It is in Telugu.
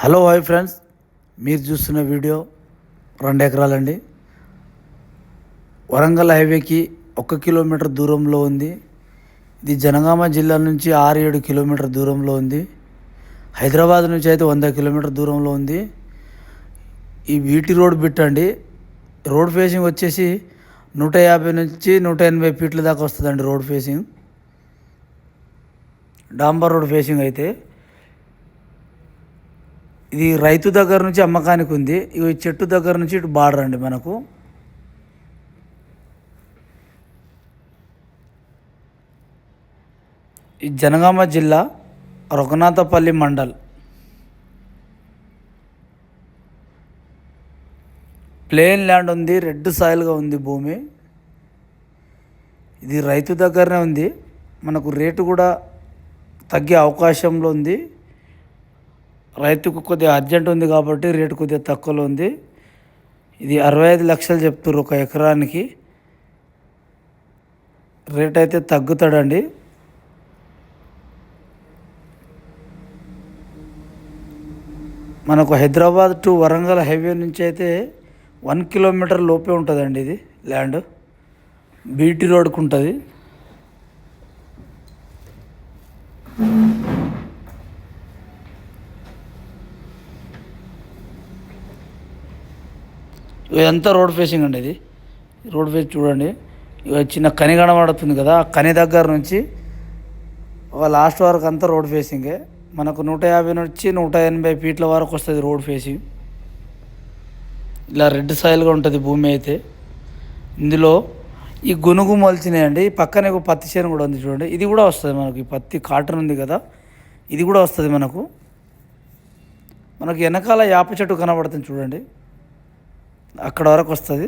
హలో హాయ్ ఫ్రెండ్స్, మీరు చూస్తున్న వీడియో 2 ఎకరాలండి. వరంగల్ హైవేకి 1 కిలోమీటర్ దూరంలో ఉంది. ఇది జనగామ జిల్లా నుంచి 6-7 కిలోమీటర్ దూరంలో ఉంది. హైదరాబాద్ నుంచి అయితే 100 కిలోమీటర్ దూరంలో ఉంది. ఈ వీటి రోడ్ బిట్ అండి. రోడ్ ఫేసింగ్ వచ్చేసి 150 నుంచి 180 ఫీట్ల దాకా వస్తుందండి. రోడ్ ఫేసింగ్ డాంబర్ రోడ్ ఫేసింగ్ అయితే ఇది రైతు దగ్గర నుంచి అమ్మకానికి ఉంది. ఈ చెట్టు దగ్గర నుంచి ఇటు బార్డర్ అండి. మనకు ఈ జనగామ జిల్లా రఘునాథపల్లి మండల్. ప్లేన్ ల్యాండ్ ఉంది, రెడ్ సాయిల్గా ఉంది భూమి. ఇది రైతు దగ్గరనే ఉంది. మనకు రేటు కూడా తగ్గే అవకాశంలో ఉంది. రైతుకు కొద్దిగా అర్జెంట్ ఉంది కాబట్టి రేటు కొద్దిగా తక్కువలో ఉంది. ఇది 65 లక్షలు చెప్తున్నారు 1 ఎకరానికి. రేట్ అయితే తగ్గుతాడండి. మనకు హైదరాబాద్ టు వరంగల్ హైవే నుంచి అయితే 1 కిలోమీటర్ లోపే ఉంటుందండి. ఇది ల్యాండ్ బీటీ రోడ్కు ఉంటుంది. ఇదంతా రోడ్ ఫేసింగ్ అండి. ఇది రోడ్ ఫేస్ చూడండి. ఇక చిన్న కని కనబడుతుంది కదా, ఆ కని దగ్గర నుంచి ఒక లాస్ట్ వరకు అంతా రోడ్ ఫేసింగే. మనకు 150 నుంచి 180 ఫీట్ల వరకు వస్తుంది రోడ్ ఫేసింగ్. ఇలా రెడ్ సాయిల్గా ఉంటుంది భూమి అయితే. ఇందులో ఈ గునుగు మొలిచినాయండి. పక్కనే ఒక పత్తి చేను కూడా ఉంది చూడండి. ఇది కూడా వస్తుంది మనకి. పత్తి కాటన్ ఉంది కదా, ఇది కూడా వస్తుంది మనకు. వెనకాల యాప చెట్టు కనబడుతుంది చూడండి, అక్కడ వరకు వస్తుంది.